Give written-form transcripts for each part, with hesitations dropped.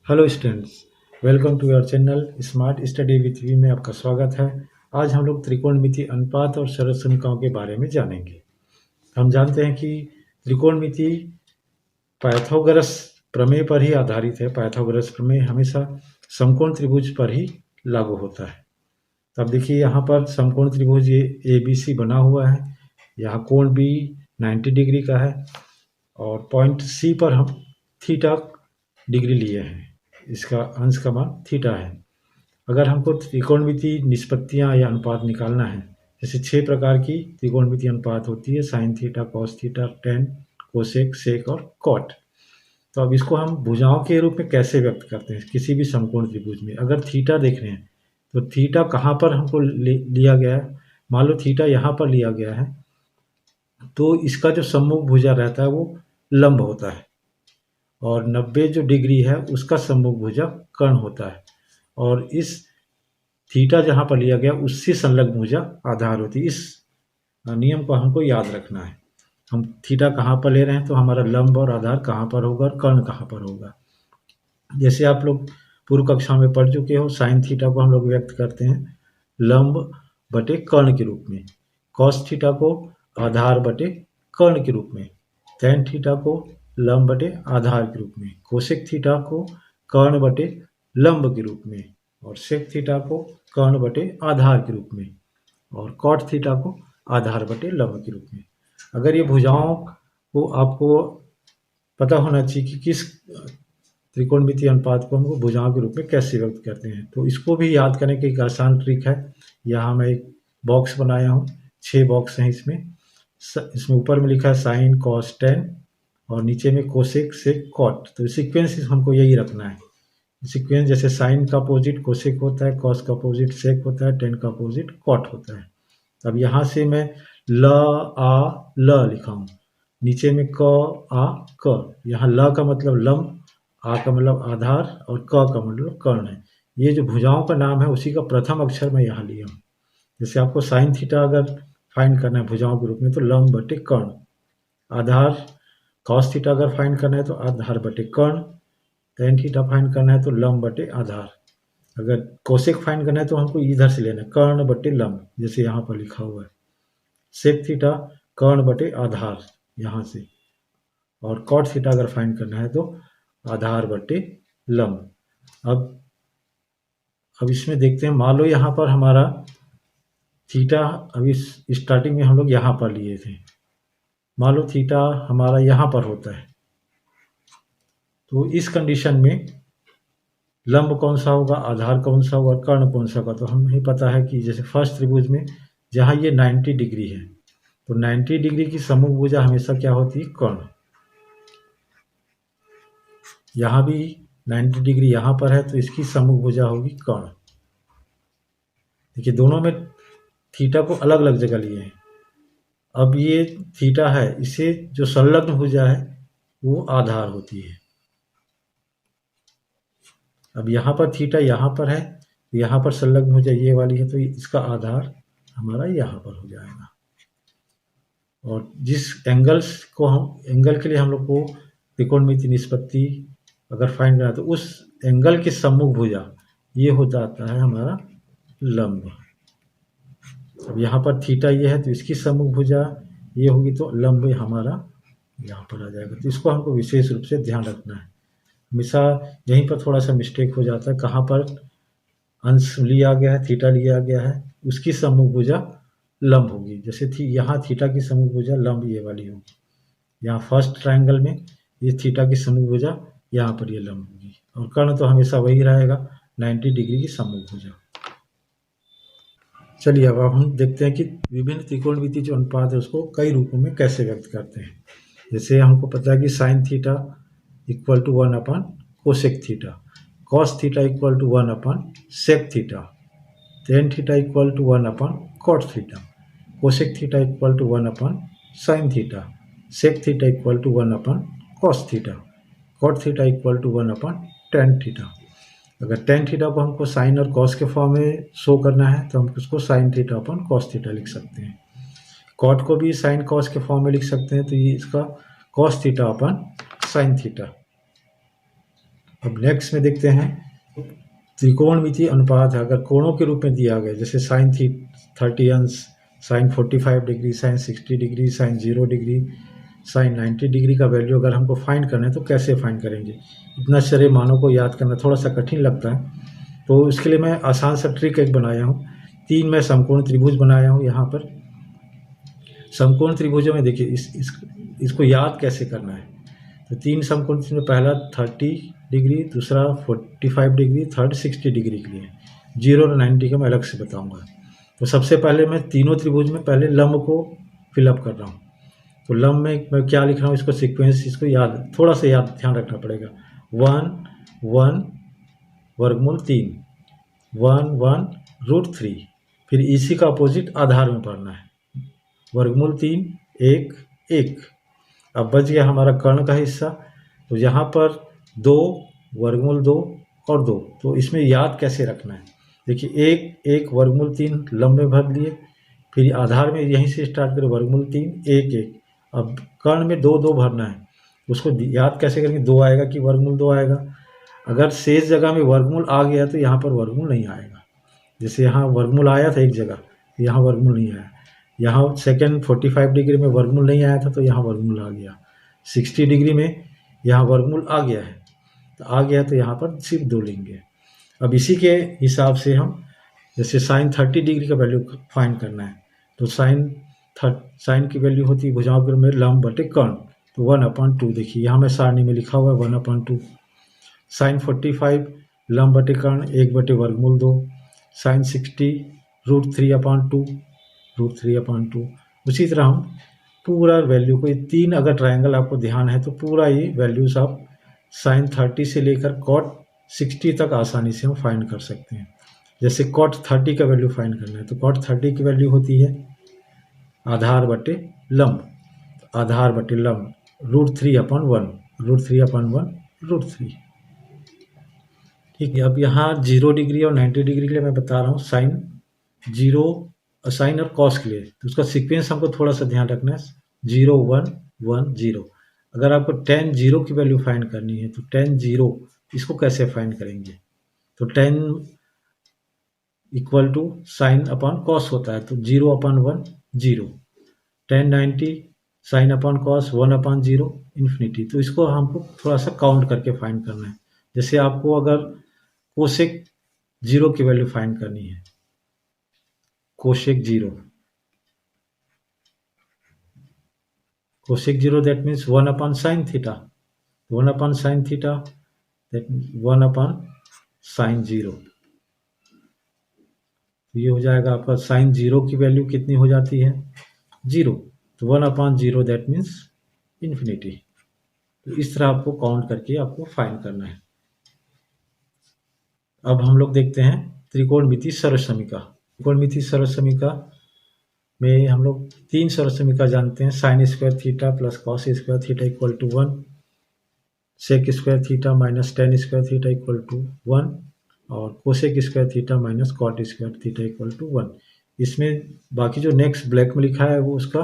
Hello students, welcome to your channel smart study with V में आपका स्वागत है। आज हम लोग त्रिकोणमिति अनुपात और सरलसंख्याओं के बारे में जानेंगे। हम जानते हैं कि त्रिकोणमिति पाइथागोरस प्रमेय पर ही आधारित है। पाइथागोरस प्रमेय हमेशा समकोण त्रिभुज पर ही लागू होता है। तो अब देखिए, यहाँ पर समकोण त्रिभुज ये ABC बना हुआ है। यहाँ कोण B 90 डिग्री का है और पॉइंट C पर हम थीटा डिग्री लिए हैं। इसका अंश का मान थीटा है। अगर हमको त्रिकोणमिति निष्पत्तियां या अनुपात निकालना है, जैसे 6 प्रकार की त्रिकोणमिति अनुपात होती है: sine theta, cos theta, tan, cosec, sec और कॉट। तो अब इसको हम भुजाओं के रूप में कैसे व्यक्त करते हैं किसी भी समकोण त्रिभुज में? अगर थीटा देख रहे हैं तो थीटा कहाँ पर हमको लिया गया है? मान लो थीटा यहाँ पर लिया गया है, तो इसका जो सम्मुख भुजा रहता है वो लंब होता है और 90 जो डिग्री है उसका सम्मुख भुजा कर्ण होता है। और इस थीटा जहाँ पर लिया गया उससे संलग्न भुजा आधार होती है। इस नियम को हमको याद रखना है। हम थीटा कहाँ पर ले रहे हैं तो हमारा लंब और आधार कहाँ पर होगा और कर्ण कहाँ पर होगा। जैसे आप लोग पूर्व कक्षा में पढ़ चुके हो, साइन थीटा को हम लोग व्यक्त करते हैं लंब बटे कर्ण के रूप में, कॉस थीटा को आधार बटे कर्ण के रूप में, टेन थीटा को लंब बटे आधार के रूप में, कोसेक थीटा को कर्ण बटे लंब के रूप में और सेक थीटा को कर्ण बटे आधार के रूप में और कॉट थीटा को आधार बटे लंब के रूप में। अगर ये भुजाओं को आपको पता होना चाहिए कि किस त्रिकोणमिति अनुपात को हमको भुजाओं के रूप में कैसे व्यक्त करते हैं, तो इसको भी याद करने की एक आसान ट्रिक है। यहाँ मैं एक बॉक्स बनाया हूँ, 6 बॉक्स हैं इसमें ऊपर में लिखा है साइन कॉस टेन और नीचे में कोसेक सेक कॉट। तो सीक्वेंस हमको यही रखना है। सीक्वेंस जैसे साइन का अपोजिट कोसेक होता है, कॉस का अपोजिट सेक होता है, टेन का अपोजिट कॉट होता है। अब यहाँ से मैं ल आ ल लिखा हूँ, नीचे में क आ क। यहाँ ल का मतलब लंब, आ का मतलब आधार और क का मतलब कर्ण है। ये जो भुजाओं का नाम है उसी का प्रथम अक्षर मैं यहाँ लिया हूँ। जैसे आपको साइन थीटा अगर फाइंड करना है भुजाओं के रूप में तो लंब बटे कर्ण, आधार कॉस थीटा अगर फाइंड करना है तो आधार बटे कर्ण, टेन थीटा फाइंड करना है तो लंब बटे आधार। अगर कोसेक फाइंड करना है तो हमको इधर से लेना है कर्ण बटे लंब, जैसे यहाँ पर लिखा हुआ है। सेक थीटा कर्ण बटे आधार यहाँ से, और कॉट थीटा अगर फाइंड करना है तो आधार बटे लंब। अब इसमें देखते हैं, मान लो यहाँ पर हमारा थीटा अभी स्टार्टिंग में हम लोग यहाँ पर लिए थे, मान लो थीटा हमारा यहाँ पर होता है, तो इस कंडीशन में लंब कौन सा होगा, आधार कौन सा होगा और कर्ण कौन सा होगा। तो हमें पता है कि जैसे फर्स्ट त्रिभुज में जहाँ ये 90 डिग्री है तो 90 डिग्री की सम्मुख भुजा हमेशा क्या होती है, कर्ण। यहाँ भी 90 डिग्री यहाँ पर है तो इसकी सम्मुख भुजा होगी कर्ण। देखिए दोनों में थीटा को अलग अलग जगह लिए हैं। अब ये थीटा है, इसे जो संलग्न भुजा है वो आधार होती है। अब यहाँ पर थीटा यहाँ पर है, यहाँ पर संलग्न भुजा ये वाली है तो इसका आधार हमारा यहाँ पर हो जाएगा। और जिस एंगल के लिए हम लोग को त्रिकोणमिति निष्पत्ति अगर फाइंड करना है तो उस एंगल की सम्मुख भुजा ये हो जाता है हमारा लंब। अब यहाँ पर थीटा ये है तो इसकी सम्मुख भुजा ये होगी तो लंब हमारा यहाँ पर आ जाएगा। तो इसको हमको विशेष रूप से ध्यान रखना है। हमेशा यहीं पर थोड़ा सा मिस्टेक हो जाता है, कहाँ पर अंश लिया गया है, थीटा लिया गया है, उसकी सम्मुख भुजा लंब होगी। जैसे यहाँ थीटा की सम्मुख भुजा लंब ये वाली होगी, यहाँ फर्स्ट ट्रायंगल में ये थीटा की सम्मुख भुजा यहाँ पर ये लंब होगी और कर्ण तो हमेशा वही रहेगा 90 डिग्री की सम्मुख भुजा। चलिए अब हम देखते हैं कि विभिन्न त्रिकोणमिति जो अनुपात है उसको कई रूपों में कैसे व्यक्त करते हैं। जैसे हमको पता है कि sine theta equal to 1 upon cosec theta, cos theta equal to 1 upon sec theta, tan theta equal to 1 upon cot theta, cosec theta equal to 1 upon sine theta, sec theta equal to 1 upon cos theta, cot theta equal to 1 upon tan theta. अगर tan theta को हमको sign और cos के form में show करना है तो हम उसको साइन थीटा अपन कॉस थीटा लिख सकते हैं। कॉट को भी साइन कॉस के फॉर्म में लिख सकते हैं तो ये इसका कॉस थीटा अपन साइन थीटा। अब नेक्स्ट में देखते हैं त्रिकोणमितीय अनुपात है, अगर कोणों के रूप में दिया गया, जैसे साइन 30 अंश, sine 45 degree, sine 60 degree, sine 0 degree, sine 90 degree का वैल्यू अगर हमको फाइंड करना है तो कैसे फाइंड करेंगे। इतना सारे मानों को याद करना थोड़ा सा कठिन लगता है, तो इसके लिए मैं आसान सा ट्रिक एक बनाया हूँ। 3 मैं समकोण त्रिभुज बनाया हूँ। यहाँ पर समकोण त्रिभुजों में देखिए इसको याद कैसे करना है। तो 3 समकोण में पहला 30 डिग्री, दूसरा 45 डिग्री, थर्ड 60 डिग्री के लिए, 0 और 90 का मैं अलग से बताऊंगा। तो सबसे पहले मैं तीनों त्रिभुज में पहले लंब को फिलअप कर रहा हूँ। तो लंब में मैं क्या लिख रहा हूँ, इसको सीक्वेंस, इसको याद थोड़ा सा ध्यान रखना पड़ेगा। 1 1 वर्गमूल 3, 1 1 √3, फिर इसी का अपोजिट आधार में पढ़ना है, वर्गमूल 3 1 1। अब बच गया हमारा कर्ण का हिस्सा। तो यहाँ पर 2 वर्गमूल 2 और 2, तो इसमें याद कैसे रखना है। देखिए 1 1 वर्गमूल 3 लंब में भर लिए, फिर आधार में यहीं से स्टार्ट करें, वर्गमूल 3 1 1। अब कर्ण में 2 2 भरना है, उसको याद कैसे करेंगे, 2 आएगा कि वर्गमूल 2 आएगा। अगर शेष जगह में वर्गमूल आ गया तो यहाँ पर वर्गमूल नहीं आएगा। जैसे यहाँ वर्गमूल आया था एक जगह, यहाँ वर्गमूल नहीं आया। यहाँ सेकेंड 45 डिग्री में वर्गमूल नहीं आया था तो यहाँ वर्गमूल आ गया। 60 डिग्री में यहाँ वर्गमूल आ गया है, तो आ गया तो यहाँ पर सिर्फ 2 लेंगे। अब इसी के हिसाब से हम जैसे साइन 30 डिग्री का वैल्यू फाइंड करना है, तो साइन की वैल्यू होती है भुजाओं के में लंब बटे कर्ण, तो 1/2। देखिए यहाँ मैं सारणी में लिखा हुआ है 1/2। साइन 45 लंब बटे कर्ण 1/वर्गमूल 2, साइन 60 √3/2। उसी तरह हम पूरा वैल्यू को, ये 3 अगर ट्रायंगल आपको ध्यान है तो पूरा ये वैल्यूज आप साइन 30 से लेकर कॉट 60 तक आसानी से हम फाइंड कर सकते हैं। जैसे कॉट 30 का वैल्यू फाइंड करना है तो कॉट 30 की वैल्यू होती है आधार बटे लंब, आधार बटे लंब √3/1, √3/1 √3। ठीक है। अब यहाँ 0 डिग्री और 90 डिग्री के लिए मैं बता रहा हूँ साइन और कॉस के लिए, तो उसका सीक्वेंस हमको थोड़ा सा ध्यान रखना है, 0 1 1 0। अगर आपको tan 0 की वैल्यू फाइंड करनी है तो tan 0 इसको कैसे फाइंड करेंगे, तो tan equal to sine upon cos होता है, तो 0/1 0, tan 90 sine upon cos 1/0 infinity. तो इसको हमको थोड़ा सा काउंट करके फाइंड करना है। जैसे आपको अगर कोसेक 0 की वैल्यू फाइंड करनी है, cosec 0 that means 1/sin theta, 1/sin theta that means 1/sin 0। ये हो जाएगा आपका साइन 0 की वैल्यू कितनी हो जाती है 0, तो 1/0 दैट मीन्स इन्फिनिटी। तो इस तरह आपको काउंट करके आपको फाइंड करना है। अब हम लोग देखते हैं त्रिकोणमितीय सर्वसमीका। त्रिकोणमितीय सर्वसमीका में हम लोग 3 सर्वसमीका जानते हैं, sine square theta plus cos square theta equal to 1, sec square theta minus tan square theta equal to 1, और cosec square theta minus cot square theta equal to 1। इसमें बाकी जो नेक्स्ट ब्लैक में लिखा है वो उसका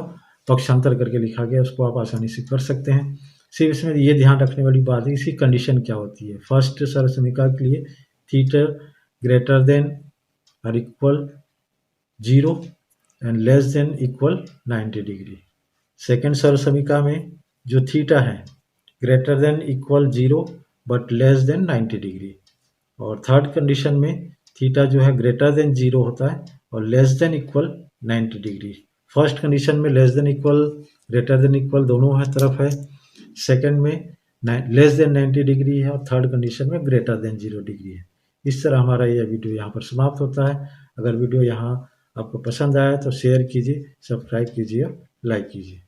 पक्षांतर करके लिखा गया, उसको आप आसानी से कर सकते हैं। सिर्फ इसमें ये ध्यान रखने वाली बात है इसकी कंडीशन क्या होती है। फर्स्ट सर्वसमीका के लिए थीटा ग्रेटर देन और equal 0 and less than equal 90 degree. Second सर्वसमीका में जो थीटा है greater than equal 0 but less than 90 degree, और थर्ड कंडीशन में थीटा जो है ग्रेटर देन 0 होता है और less than equal 90 degree. First condition में less than equal greater than equal दोनों है तरफ है, सेकंड में लेस देन 90 डिग्री है और थर्ड कंडीशन में ग्रेटर देन 0 डिग्री है। इस तरह हमारा यह वीडियो यहाँ पर समाप्त होता है। अगर वीडियो यहाँ आपको पसंद आया तो शेयर कीजिए, सब्सक्राइब कीजिए, लाइक कीजिए।